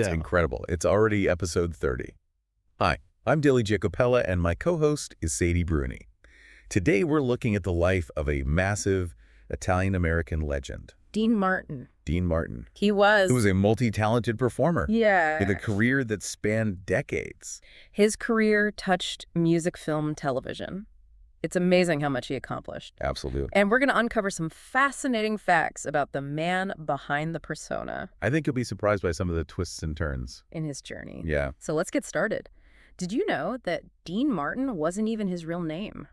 It's incredible. It's already episode 30. Hi, I'm Daley Giacopella, and my co-host is Sadie Bruni. Today, we're looking at the life of a massive Italian-American legend. Dean Martin. Dean Martin. He was. Who was a multi-talented performer. Yeah. With a career that spanned decades. His career touched music, film, television. It's amazing how much he accomplished. Absolutely. And we're going to uncover some fascinating facts about the man behind the persona. I think you'll be surprised by some of the twists and turns In his journey. Yeah. So let's get started. Did you know that Dean Martin wasn't even his real name?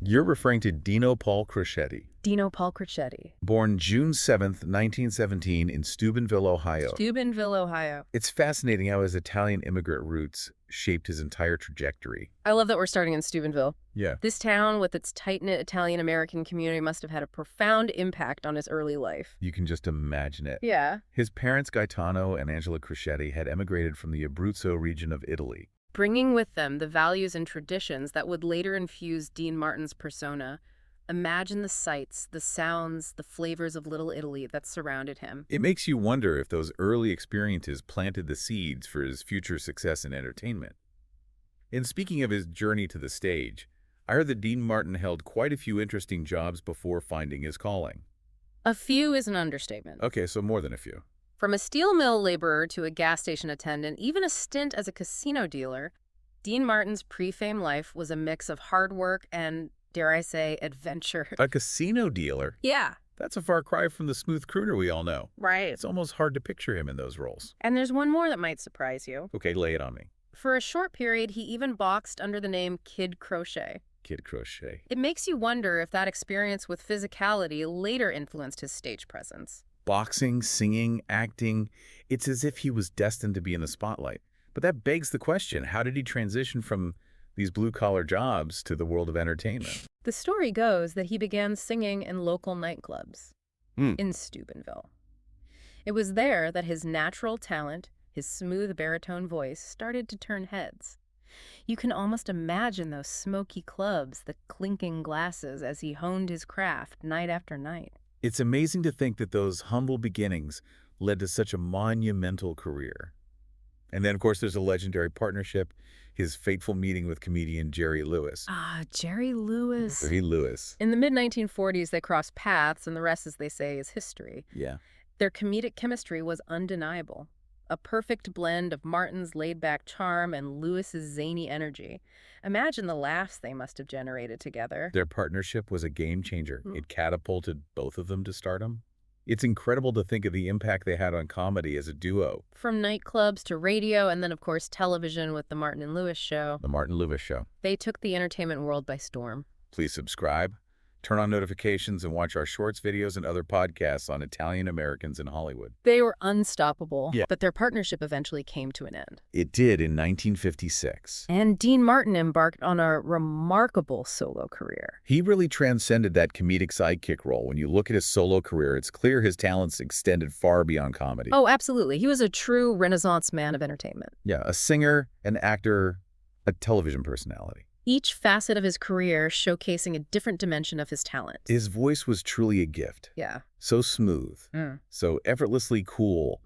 You're referring to Dino Paul Crocetti. Dino Paul Crocetti. Born June 7th, 1917 in Steubenville, Ohio. Steubenville, Ohio. It's fascinating how his Italian immigrant roots shaped his entire trajectory. I love that we're starting in Steubenville. Yeah. This town with its tight-knit Italian-American community must have had a profound impact on his early life. You can just imagine it. Yeah. His parents, Gaetano and Angela Crocetti, had emigrated from the Abruzzo region of Italy. Bringing with them the values and traditions that would later infuse Dean Martin's persona. Imagine the sights, the sounds, the flavors of Little Italy that surrounded him. It makes you wonder if those early experiences planted the seeds for his future success in entertainment. And speaking of his journey to the stage, I heard that Dean Martin held quite a few interesting jobs before finding his calling. A few is an understatement. Okay, so more than a few. From a steel mill laborer to a gas station attendant, even a stint as a casino dealer, Dean Martin's pre-fame life was a mix of hard work and, dare I say, adventure. A casino dealer? Yeah. That's a far cry from the smooth crooner we all know. Right. It's almost hard to picture him in those roles. And there's one more that might surprise you. Okay, lay it on me. For a short period, he even boxed under the name Kid Crochet. Kid Crochet. It makes you wonder if that experience with physicality later influenced his stage presence. Boxing, singing, acting, it's as if he was destined to be in the spotlight. But that begs the question, how did he transition from these blue-collar jobs to the world of entertainment? The story goes that he began singing in local nightclubs in Steubenville. It was there that his natural talent, his smooth baritone voice, started to turn heads. You can almost imagine those smoky clubs, the clinking glasses as he honed his craft night after night. It's amazing to think that those humble beginnings led to such a monumental career. And then, of course, there's a legendary partnership, his fateful meeting with comedian Jerry Lewis. Ah, Jerry Lewis. Jerry Lewis. In the mid-1940s, they crossed paths, and the rest, as they say, is history. Yeah. Their comedic chemistry was undeniable. A perfect blend of Martin's laid-back charm and Lewis's zany energy. Imagine the laughs they must have generated together. Their partnership was a game changer. It catapulted both of them to stardom. It's incredible to think of the impact they had on comedy as a duo. From nightclubs to radio, and then, of course, television with The Martin and Lewis Show. The Martin Lewis Show. They took the entertainment world by storm. Please subscribe, turn on notifications, and watch our shorts, videos, and other podcasts on Italian Americans in Hollywood. They were unstoppable, Yeah. but their partnership eventually came to an end. It did in 1956. And Dean Martin embarked on a remarkable solo career. He really transcended that comedic sidekick role. When you look at his solo career, it's clear his talents extended far beyond comedy. Oh, absolutely. He was a true Renaissance man of entertainment. Yeah, a singer, an actor, a television personality. Each facet of his career showcasing a different dimension of his talent. His voice was truly a gift. Yeah. So smooth, so effortlessly cool.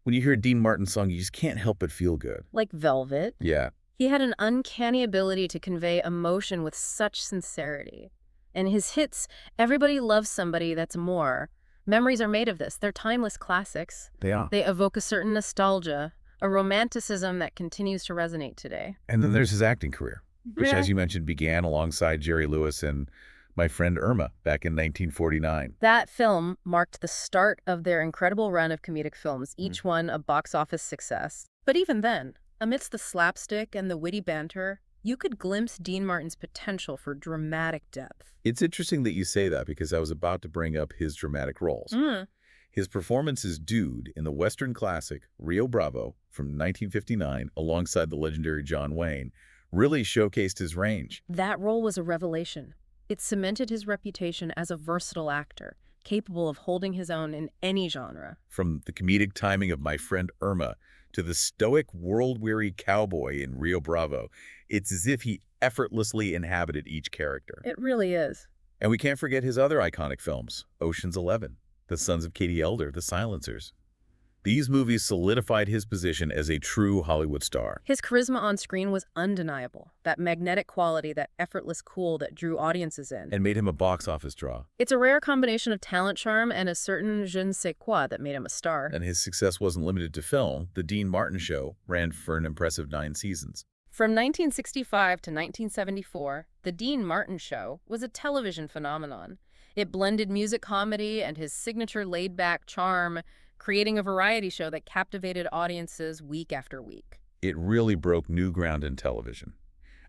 When you hear a Dean Martin song, you just can't help but feel good. Like Velvet. Yeah. He had an uncanny ability to convey emotion with such sincerity. And his hits, Everybody Loves Somebody That's More. Memories are made of this. They're timeless classics. They are. They evoke a certain nostalgia, a romanticism that continues to resonate today. And then there's his acting career, which, as you mentioned, began alongside Jerry Lewis and My Friend Irma back in 1949. That film marked the start of their incredible run of comedic films, each one a box office success. But even then, amidst the slapstick and the witty banter, you could glimpse Dean Martin's potential for dramatic depth. It's interesting that you say that because I was about to bring up his dramatic roles. His performance as Dude in the Western classic Rio Bravo from 1959 alongside the legendary John Wayne really showcased his range. That role was a revelation. It cemented his reputation as a versatile actor, capable of holding his own in any genre. From the comedic timing of My Friend Irma to the stoic, world-weary cowboy in Rio Bravo, it's as if he effortlessly inhabited each character. It really is. And we can't forget his other iconic films, Ocean's 11, The Sons of Katie Elder, The Silencers. These movies solidified his position as a true Hollywood star. His charisma on screen was undeniable, that magnetic quality, that effortless cool that drew audiences in. And made him a box office draw. It's a rare combination of talent, charm, and a certain je ne sais quoi that made him a star. And his success wasn't limited to film. The Dean Martin Show ran for an impressive 9 seasons. From 1965 to 1974, The Dean Martin Show was a television phenomenon. It blended music comedy and his signature laid-back charm, creating a variety show that captivated audiences week after week. It really broke new ground in television.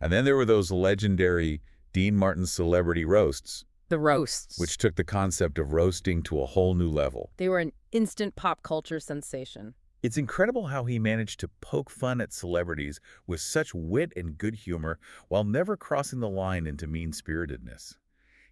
And then there were those legendary Dean Martin celebrity roasts. The roasts. Which took the concept of roasting to a whole new level. They were an instant pop culture sensation. It's incredible how he managed to poke fun at celebrities with such wit and good humor while never crossing the line into mean-spiritedness.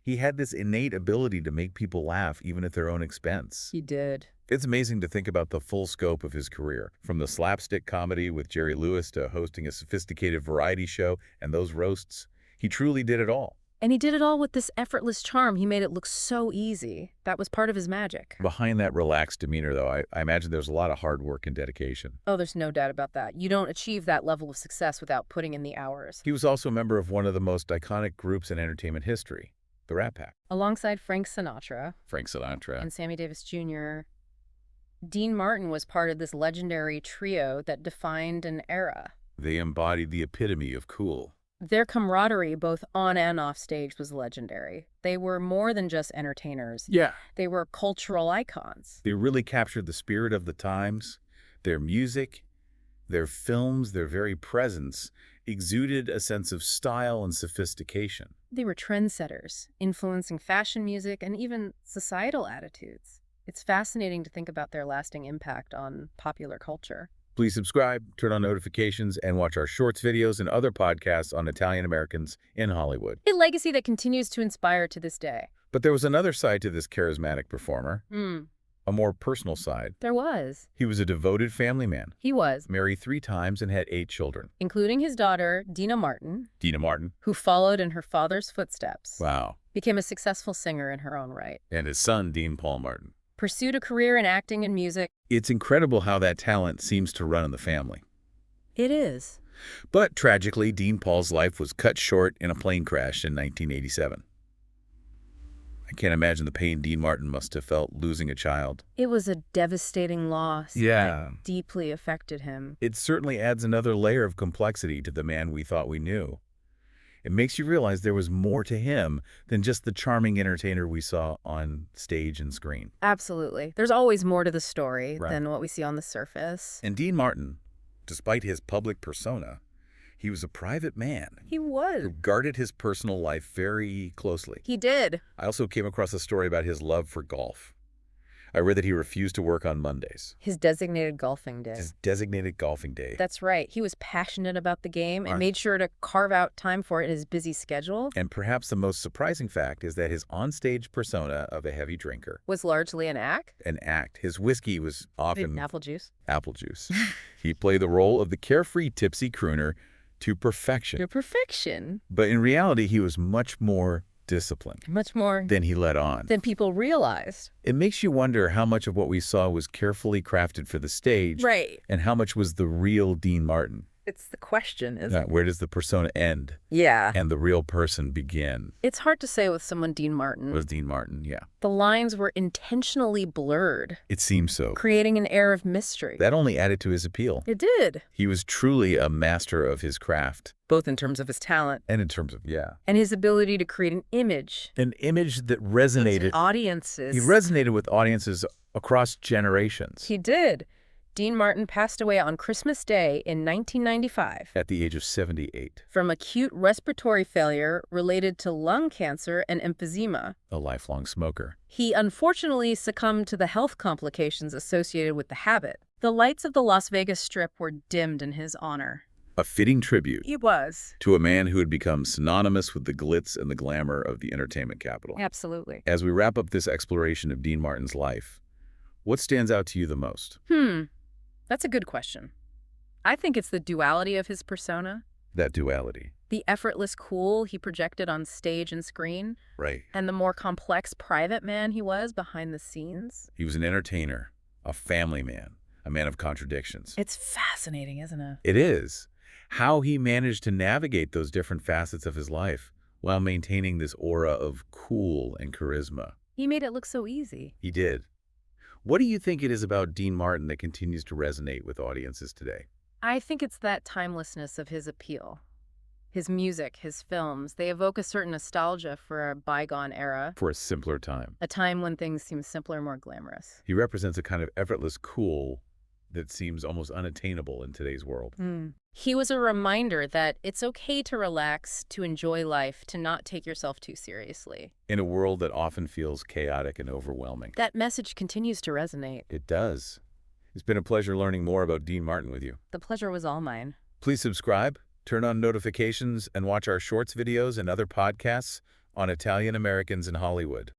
He had this innate ability to make people laugh even at their own expense. He did. It's amazing to think about the full scope of his career, from the slapstick comedy with Jerry Lewis to hosting a sophisticated variety show and those roasts. He truly did it all. And he did it all with this effortless charm. He made it look so easy. That was part of his magic. Behind that relaxed demeanor, though, I imagine there's a lot of hard work and dedication. Oh, there's no doubt about that. You don't achieve that level of success without putting in the hours. He was also a member of one of the most iconic groups in entertainment history, the Rat Pack. Alongside Frank Sinatra. And Sammy Davis Jr., Dean Martin was part of this legendary trio that defined an era. They embodied the epitome of cool. Their camaraderie, both on and off stage, was legendary. They were more than just entertainers. Yeah. They were cultural icons. They really captured the spirit of the times. Their music, their films, their very presence exuded a sense of style and sophistication. They were trendsetters, influencing fashion, music, and even societal attitudes. It's fascinating to think about their lasting impact on popular culture. Please subscribe, turn on notifications, and watch our shorts videos and other podcasts on Italian Americans in Hollywood. A legacy that continues to inspire to this day. But there was another side to this charismatic performer. A more personal side. There was. He was a devoted family man. He was. Married 3 times and had 8 children. Including his daughter, Dina Martin. Who followed in her father's footsteps. Wow. Became a successful singer in her own right. And his son, Dean Paul Martin. Pursued a career in acting and music. It's incredible how that talent seems to run in the family. It is. But tragically, Dean Paul's life was cut short in a plane crash in 1987. I can't imagine the pain Dean Martin must have felt losing a child. It was a devastating loss. Yeah. That deeply affected him. It certainly adds another layer of complexity to the man we thought we knew. It makes you realize there was more to him than just the charming entertainer we saw on stage and screen. Absolutely. There's always more to the story than what we see on the surface. And Dean Martin, despite his public persona, he was a private man. He was. Who guarded his personal life very closely. He did. I also came across a story about his love for golf. I read that he refused to work on Mondays. His designated golfing day. His designated golfing day. That's right. He was passionate about the game and made sure to carve out time for it in his busy schedule. And perhaps the most surprising fact is that his onstage persona of a heavy drinker was largely an act. An act. His whiskey was often apple juice. Apple juice. He played the role of the carefree, tipsy crooner to perfection. To perfection. But in reality, he was much more disciplined. Much more than he let on. Than people realized. It makes you wonder how much of what we saw was carefully crafted for the stage. Right. And how much was the real Dean Martin. It's the question, isn't it? Where does the persona end? Yeah. And the real person begin? It's hard to say with someone Dean Martin. Was Dean Martin, yeah. The lines were intentionally blurred. It seems so. Creating an air of mystery. That only added to his appeal. It did. He was truly a master of his craft. Both in terms of his talent. And in terms of, And his ability to create an image. An image that resonated. With audiences. He resonated with audiences across generations. He did. Dean Martin passed away on Christmas Day in 1995. At the age of 78. From acute respiratory failure related to lung cancer and emphysema. A lifelong smoker. He unfortunately succumbed to the health complications associated with the habit. The lights of the Las Vegas Strip were dimmed in his honor. A fitting tribute. It was. To a man who had become synonymous with the glitz and the glamour of the entertainment capital. Absolutely. As we wrap up this exploration of Dean Martin's life, what stands out to you the most? That's a good question. I think it's the duality of his persona. That duality. The effortless cool he projected on stage and screen. Right. And the more complex private man he was behind the scenes. He was an entertainer, a family man, a man of contradictions. It's fascinating, isn't it? It is. How he managed to navigate those different facets of his life while maintaining this aura of cool and charisma. He made it look so easy. He did. What do you think it is about Dean Martin that continues to resonate with audiences today? I think it's that timelessness of his appeal. His music, his films, they evoke a certain nostalgia for a bygone era. For a simpler time. A time when things seem simpler, more glamorous. He represents a kind of effortless cool that seems almost unattainable in today's world. He was a reminder that it's okay to relax, to enjoy life, to not take yourself too seriously. In a world that often feels chaotic and overwhelming. That message continues to resonate. It does. It's been a pleasure learning more about Dean Martin with you. The pleasure was all mine. Please subscribe, turn on notifications, and watch our shorts videos and other podcasts on Italian Americans in Hollywood.